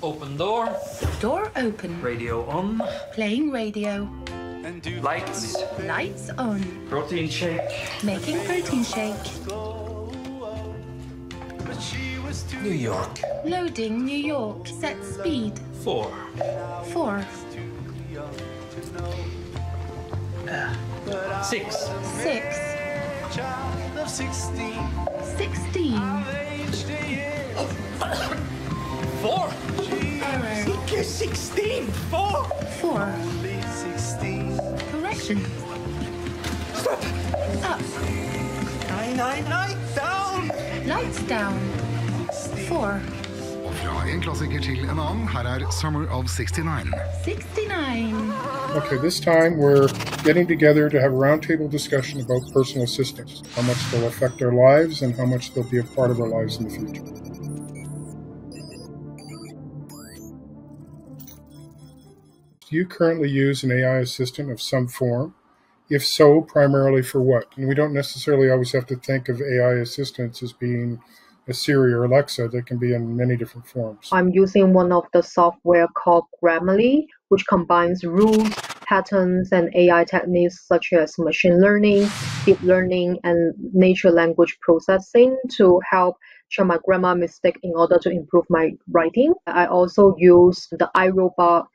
Open door. Door open. Radio on. Playing radio. Lights. Lights on. Protein shake. Making protein shake. New York. Loading New York. Set speed. 4. 4. 6. 6. 16. 4. Error. 16. 4. 4. Correction. Stop. Up. 9. Down. Lights down. 4. Og fra en klassiker til en annen, her er Summer of 69. 69. Okay, this time we're getting together to have a roundtable discussion about personal assistants, how much they'll affect our lives and how much they'll be a part of our lives in the future. Do you currently use an AI assistant of some form? If so, primarily for what? And we don't necessarily always have to think of AI assistants as being a Siri or Alexa. They can be in many different forms. I'm using one of the software called Grammarly, which combines rules, patterns, and AI techniques such as machine learning, deep learning, and natural language processing to help check my grammar mistake in order to improve my writing. I also use the iRobot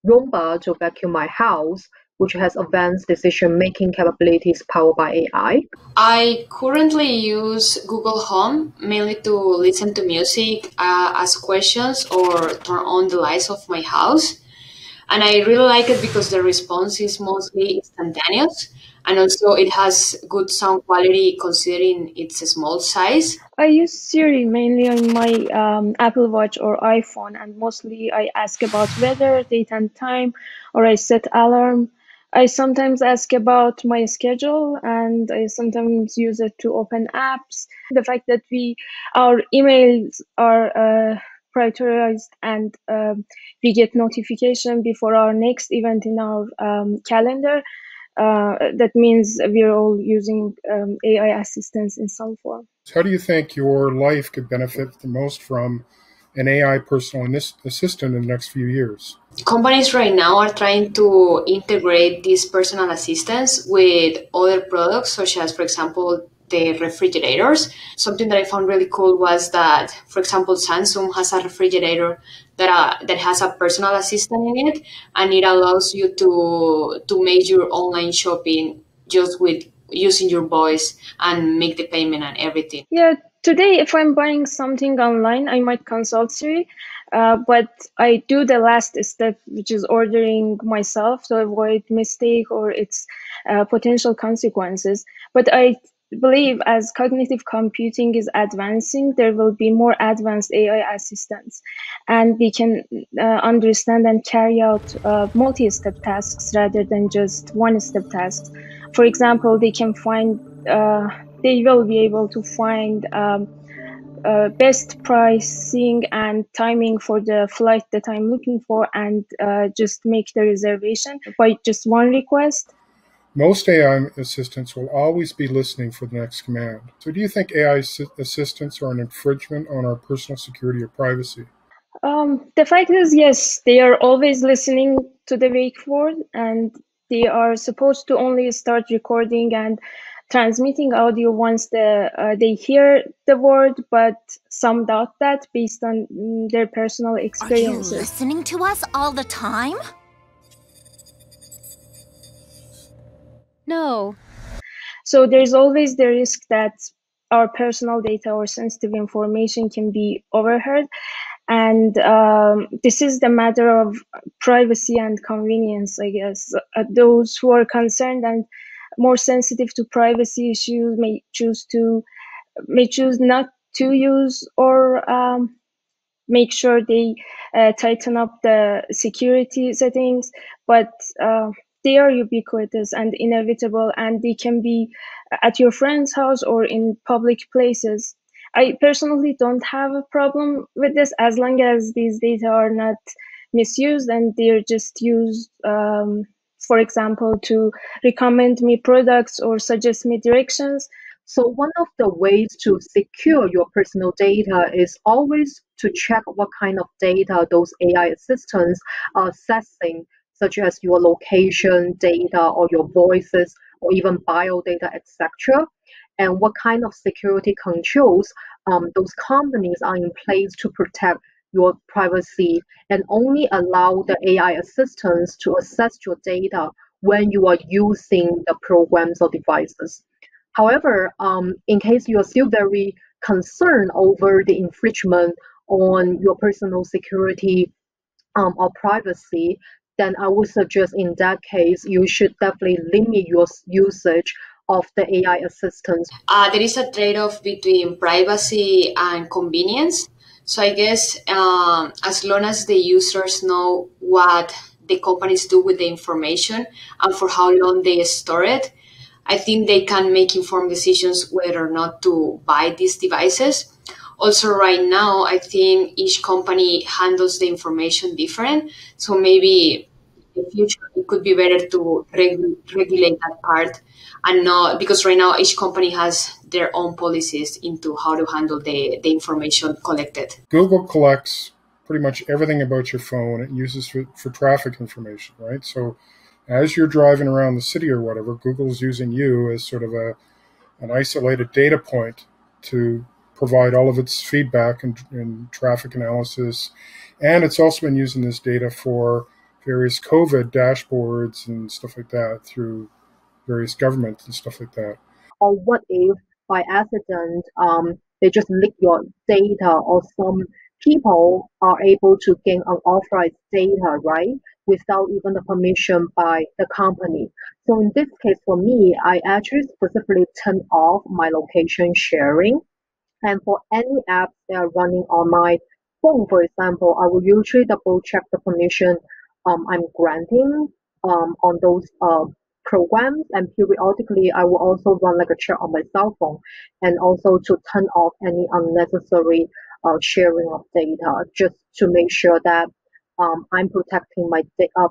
Roomba to vacuum my house, which has advanced decision-making capabilities powered by AI. I currently use Google Home mainly to listen to music, ask questions, or turn on the lights of my house. And I really like it because the response is mostly instantaneous, and also it has good sound quality considering its small size. I use Siri mainly on my Apple Watch or iPhone, and mostly I ask about weather, date and time, or I set alarm. I sometimes ask about my schedule, and I sometimes use it to open apps. The fact that our emails are prioritized and we get notification before our next event in our calendar, that means we're all using AI assistance in some form. How do you think your life could benefit the most from an AI personal assistant in the next few years? Companies right now are trying to integrate these personal assistants with other products, such as, for example, the refrigerators. Something that I found really cool was that, for example, Samsung has a refrigerator that has a personal assistant in it, and it allows you to make your online shopping just with using your voice and make the payment and everything. Yeah, today if I'm buying something online, I might consult Siri, but I do the last step, which is ordering myself to avoid mistake or its potential consequences. But I believe as cognitive computing is advancing, there will be more advanced AI assistants, and we can understand and carry out multi-step tasks rather than just one-step tasks. For example, they will be able to find best pricing and timing for the flight that I'm looking for, and just make the reservation by just one request. Most AI assistants will always be listening for the next command. So do you think AI assistants are an infringement on our personal security or privacy? The fact is, yes, they are always listening to the wake word, and they are supposed to only start recording and transmitting audio once they hear the word, but some doubt that based on their personal experiences. Are you listening to us all the time? No. So there's always the risk that our personal data or sensitive information can be overheard. And this is the matter of privacy and convenience, I guess. Those who are concerned and more sensitive to privacy issues may choose not to use, or make sure they tighten up the security settings. But they are ubiquitous and inevitable, and they can be at your friend's house or in public places. I personally don't have a problem with this as long as these data are not misused and they're just used, for example, to recommend me products or suggest me directions. So one of the ways to secure your personal data is always to check what kind of data those AI assistants are accessing, such as your location data or your voices or even bio data, etc. And what kind of security controls those companies are in place to protect your privacy, and only allow the AI assistants to access your data when you are using the programs or devices. However, in case you are still very concerned over the infringement on your personal security or privacy, then I would suggest in that case you should definitely limit your usage of the AI assistants. There is a trade-off between privacy and convenience. So I guess as long as the users know what the companies do with the information and for how long they store it, I think they can make informed decisions whether or not to buy these devices. Also, right now, I think each company handles the information different. So maybe in the future, it could be better to regulate that part and not, because right now each company has their own policies into how to handle the information collected. Google collects pretty much everything about your phone. It uses for traffic information, right? So as you're driving around the city or whatever, Google's using you as sort of an isolated data point to provide all of its feedback and traffic analysis. And it's also been using this data for various COVID dashboards and stuff like that through various governments and stuff like that. Or what if by accident they just leak your data, or some people are able to gain unauthorized data, right, without even the permission by the company. So in this case, for me, I actually specifically turn off my location sharing. And for any apps that are running on my phone, for example, I will usually double check the permission I'm granting on those programs, and periodically I will also run like a check on my cell phone, and also to turn off any unnecessary sharing of data, just to make sure that I'm protecting my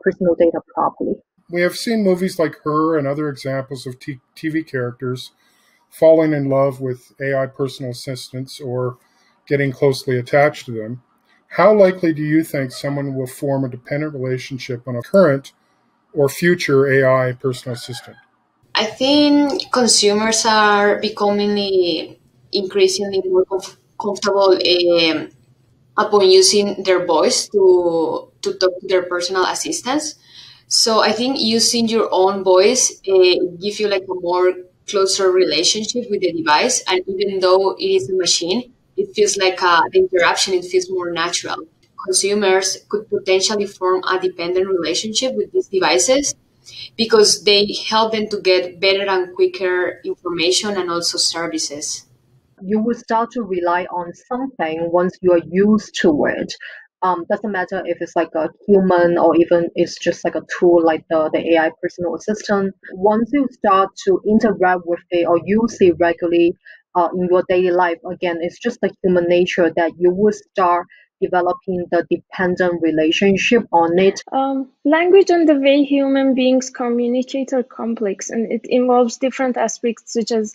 personal data properly. We have seen movies like Her and other examples of TV characters falling in love with AI personal assistants or getting closely attached to them. How likely do you think someone will form a dependent relationship on a current or future AI personal assistant? I think consumers are becoming increasingly more comfortable upon using their voice to talk to their personal assistants. So I think using your own voice gives you like a more closer relationship with the device, and even though it is a machine, it feels like the interaction. It feels more natural. Consumers could potentially form a dependent relationship with these devices because they help them to get better and quicker information and also services. You will start to rely on something once you are used to it. Doesn't matter if it's like a human or even it's just like a tool like the AI personal assistant. Once you start to interact with it or use it regularly in your daily life, again, it's just the human nature that you will start developing the dependent relationship on it. Language and the way human beings communicate are complex, and it involves different aspects such as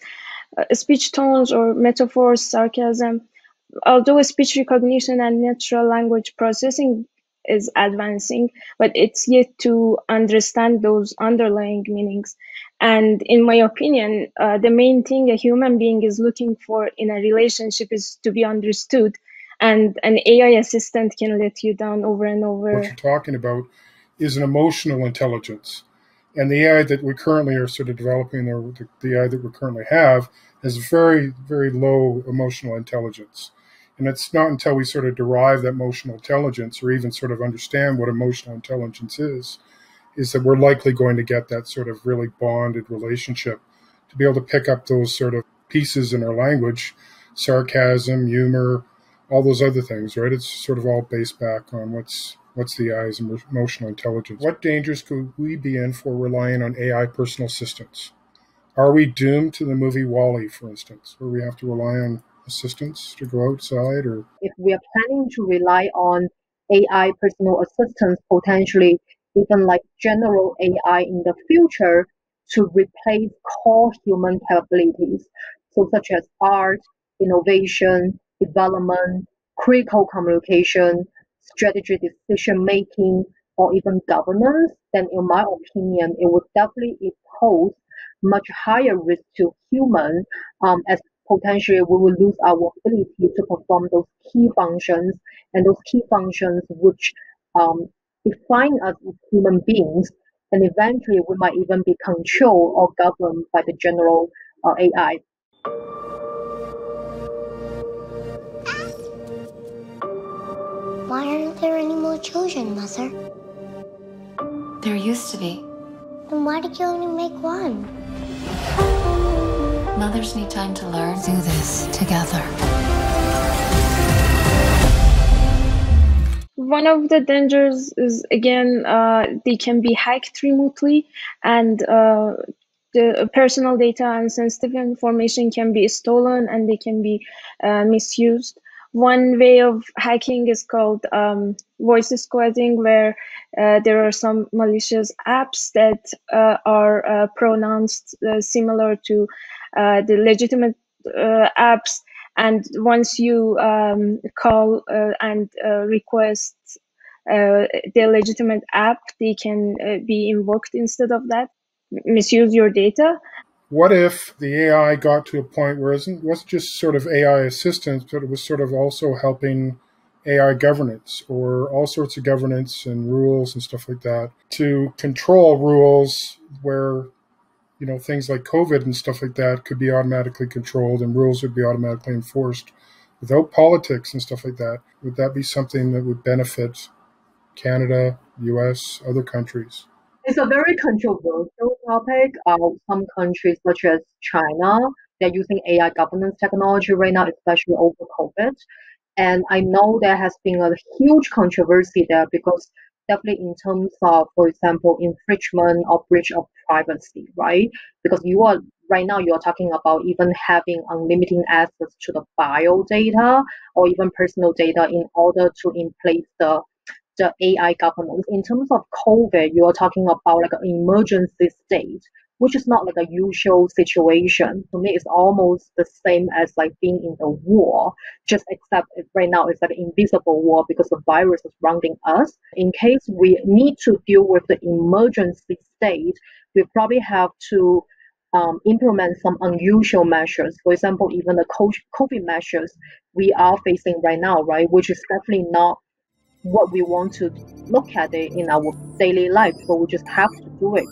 speech tones or metaphors, sarcasm. Although speech recognition and natural language processing is advancing, but it's yet to understand those underlying meanings. And in my opinion, the main thing a human being is looking for in a relationship is to be understood. And an AI assistant can let you down over and over. What you're talking about is an emotional intelligence. And the AI that we currently are sort of developing, the AI that we currently have, has very, very low emotional intelligence. And it's not until we sort of derive that emotional intelligence or even sort of understand what emotional intelligence is that we're likely going to get that sort of really bonded relationship to be able to pick up those sort of pieces in our language, sarcasm, humor, all those other things, right? It's sort of all based back on what's the AI's emotional intelligence. What dangers could we be in for relying on AI personal assistants? Are we doomed to the movie WALL-E, for instance, where we have to rely on assistants to go outside? Or if we are planning to rely on AI personal assistants, potentially even like general AI in the future to replace core human capabilities. so such as art, innovation, development, critical communication, strategy decision making, or even governance, then in my opinion, it would definitely pose much higher risk to humans, as potentially we will lose our ability to perform those key functions, and those key functions which define us as human beings, and eventually we might even be controlled or governed by the general AI. Why aren't there any more children, Mother? There used to be. Then why did you only make one? Mothers need time to learn. Do this together. One of the dangers is, again, they can be hacked remotely, and the personal data and sensitive information can be stolen, and they can be misused. One way of hacking is called voice squatting, where there are some malicious apps that are pronounced similar to the legitimate apps. And once you call and request the legitimate app, they can be invoked instead of that, misuse your data. What if the AI got to a point where it wasn't just sort of AI assistance, but it was sort of also helping AI governance, or all sorts of governance and rules and stuff like that, to control rules where, you know, things like COVID and stuff like that could be automatically controlled and rules would be automatically enforced without politics and stuff like that? Would that be something that would benefit Canada, US, other countries? It's a very controversial topic. Some countries, such as China, they're using AI governance technology right now, especially over COVID. And I know there has been a huge controversy there because definitely in terms of, for example, infringement or breach of privacy, right? Because right now you're talking about even having unlimited access to the bio data or even personal data in order to in place the AI governance. In terms of COVID, you are talking about like an emergency state, which is not like a usual situation. To me, it's almost the same as like being in the war, just except right now it's like an invisible war because the virus is surrounding us. In case we need to deal with the emergency state, we probably have to implement some unusual measures. For example, even the COVID measures we are facing right now, right, which is definitely not what we want to look at it in our daily life, so we just have to do it.